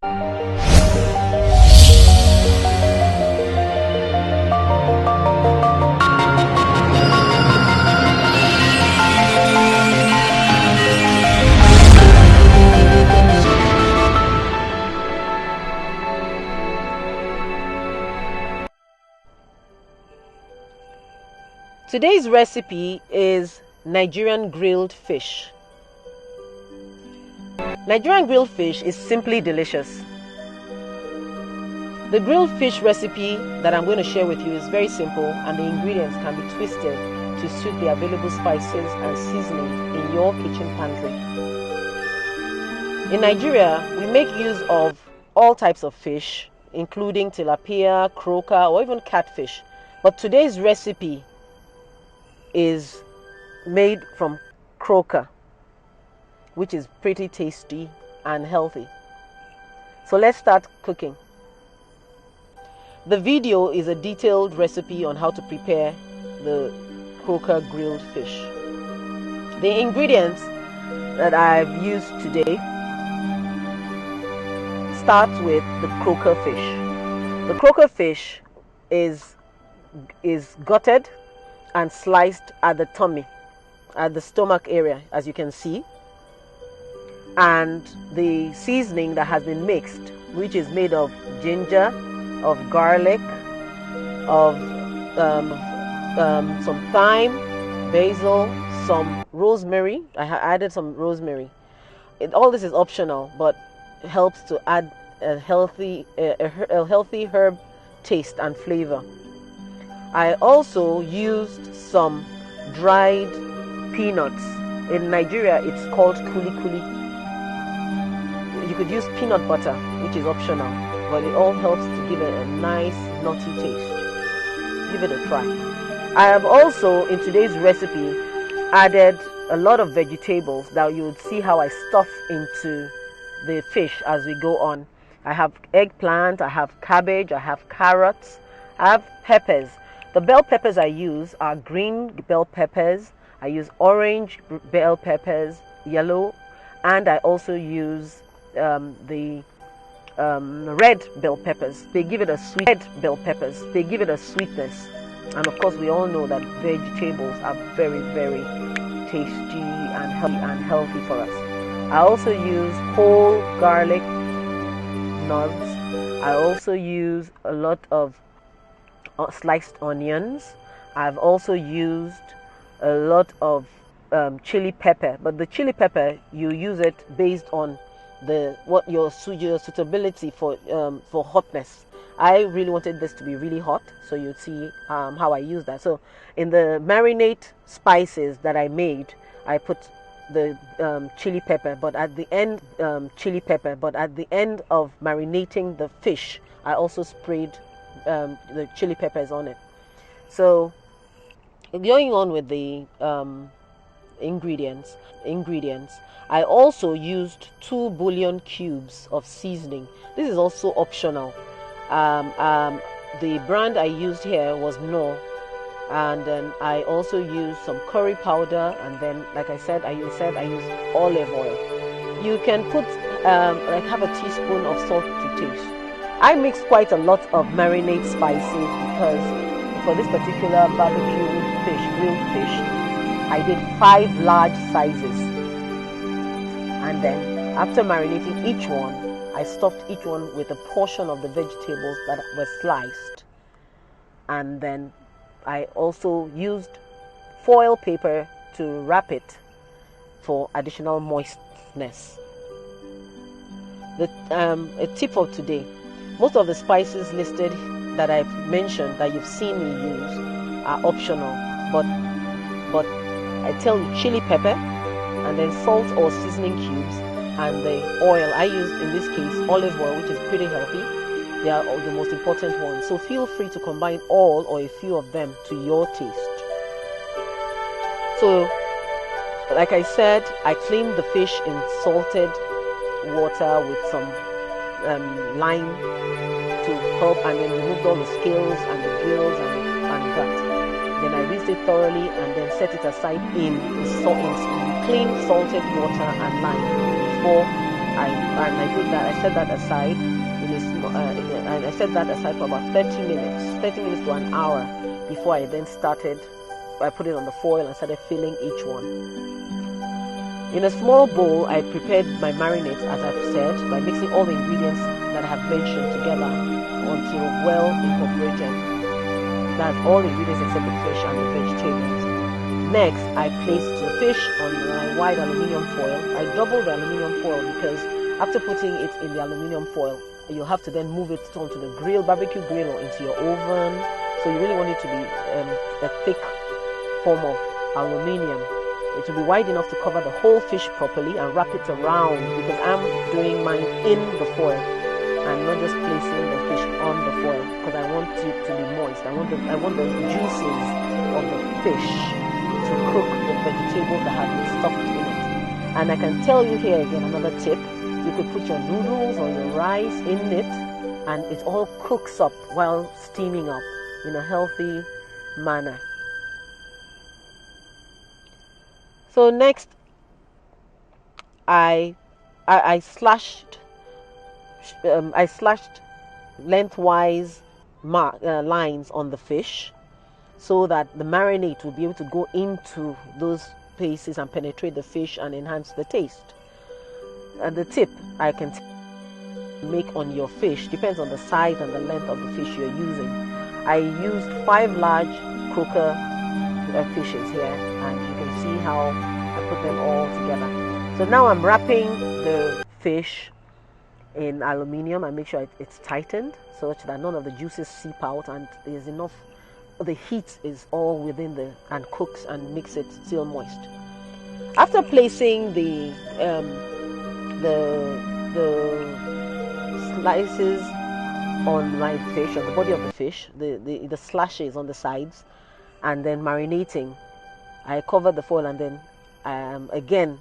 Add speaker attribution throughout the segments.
Speaker 1: Today's recipe is Nigerian grilled fish. Nigerian grilled fish is simply delicious. The grilled fish recipe that I'm going to share with you is very simple, and the ingredients can be twisted to suit the available spices and seasoning in your kitchen pantry. In Nigeria, we make use of all types of fish, including tilapia, croaker, or even catfish. But today's recipe is made from croaker, which is pretty tasty and healthy. So let's start cooking. The video is a detailed recipe on how to prepare the croaker grilled fish. The ingredients that I've used today start with the croaker fish. The croaker fish is gutted and sliced at the tummy, at the stomach area, as you can see, and the seasoning that has been mixed, which is made of ginger, of garlic, of some thyme, basil, some rosemary. I added some rosemary. All this is optional, but it helps to add a healthy herb taste and flavor. I also used some dried peanuts. In Nigeria, it's called kuli kuli. You could use peanut butter, which is optional, but it all helps to give it a nice nutty taste. Give it a try. I have also, in today's recipe, added a lot of vegetables that you would see how I stuff into the fish as we go on. I have eggplant, I have cabbage, I have carrots, I have peppers. The bell peppers I use are green bell peppers, I use orange bell peppers, yellow, and I also use the red bell peppers. They give it a sweetness. And of course, we all know that vegetables are very, very tasty and healthy for us. I also use whole garlic knobs. I also use a lot of sliced onions. I've also used a lot of chili pepper, but the chili pepper, you use it based on your suitability for hotness. I really wanted this to be really hot, so you'd see how I use that. So in the marinade spices that I made, I put the chili pepper, but at the end of marinating the fish, I also sprayed the chili peppers on it. So going on with the ingredients, I also used 2 bouillon cubes of seasoning. This is also optional. The brand I used here was Knorr, and then I also used some curry powder, and then, like I said, I used olive oil. You can put like half a teaspoon of salt to taste. I mixed quite a lot of marinade spices because for this particular barbecue grilled fish, I did 5 large sizes, and then after marinating each one, I stuffed each one with a portion of the vegetables that were sliced, and then I also used foil paper to wrap it for additional moistness. A tip for today: most of the spices listed that I've mentioned that you've seen me use are optional, but I tell you, chili pepper, and then salt or seasoning cubes, and the oil I used in this case, olive oil, which is pretty healthy. They are the most important ones. So feel free to combine all or a few of them to your taste. So, like I said, I cleaned the fish in salted water with some lime to help, and then removed all the scales and the gills and that. Then I rinsed it thoroughly and then set it aside in clean salted water and lime before I did that. I set that aside and I set that aside for about 30 minutes to an hour before I then started. I put it on the foil and started filling each one. In a small bowl, I prepared my marinade, as I've said, by mixing all the ingredients that I have mentioned together until well incorporated. That's all the ingredients except the fish and the vegetables. Next, I placed the fish on my wide aluminium foil. I doubled the aluminium foil because after putting it in the aluminium foil, you have to then move it onto the barbecue grill or into your oven. So you really want it to be a thick form of aluminium. It will be wide enough to cover the whole fish properly and wrap it around, because I'm doing mine in the foil and not just placing the fish on the foil, because I want it to be moist. I want the juices of the fish to cook the vegetables that have been stuffed in it. And I can tell you here again another tip: you could put your noodles or your rice in it, and it all cooks up while steaming up in a healthy manner. So next, I slashed lengthwise lines on the fish, so that the marinade will be able to go into those places and penetrate the fish and enhance the taste. And the tip I can make on your fish depends on the size and the length of the fish you're using. I used 5 large croaker fishes here, and you can see how I put them all together. So now I'm wrapping the fish in aluminium and make sure it's tightened such that none of the juices seep out and there's enough, the heat is all within and cooks and makes it still moist. After placing the slices on my fish, on the body of the fish, the slashes on the sides, and then marinating, I covered the foil and then again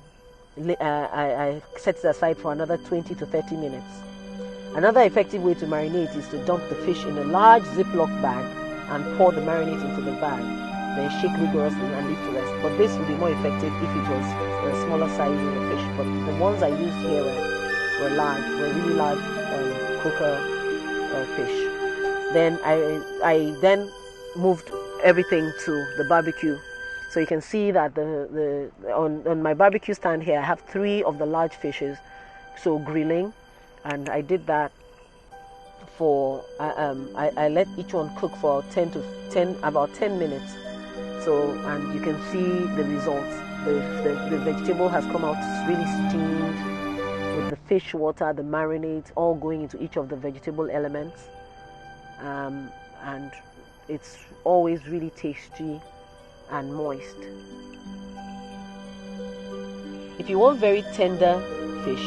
Speaker 1: I set it aside for another 20 to 30 minutes. Another effective way to marinate is to dump the fish in a large Ziploc bag and pour the marinade into the bag, then shake rigorously and leave to rest. But this would be more effective if it was a smaller size of the fish, but the ones I used here were really large croaker fish. Then I then moved everything to the barbecue. So you can see that on my barbecue stand here I have 3 of the large fishes, so grilling, and I did that for I let each one cook for about 10 minutes. So, and you can see the results. The vegetable has come out really steamed with the fish water, the marinades all going into each of the vegetable elements, and it's always really tasty and moist. If you want very tender fish,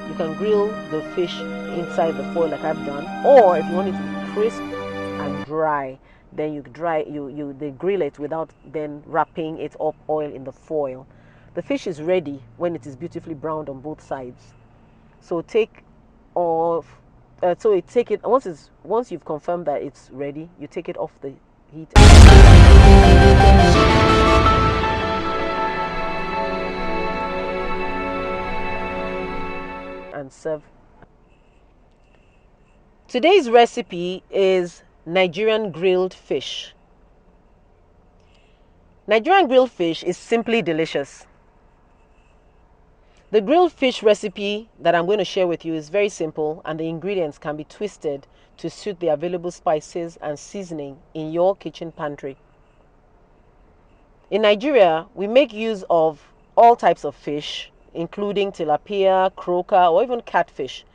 Speaker 1: you can grill the fish inside the foil like I've done, or if you want it to be crisp and dry, then they grill it without then wrapping it up oil in the foil. The fish is ready when it is beautifully browned on both sides. So take it once you've confirmed that it's ready, you take it off the heat and serve. Today's recipe is Nigerian grilled fish. Nigerian grilled fish is simply delicious. The grilled fish recipe that I'm going to share with you is very simple, and the ingredients can be twisted to suit the available spices and seasoning in your kitchen pantry. In Nigeria, we make use of all types of fish, including tilapia, croaker, or even catfish,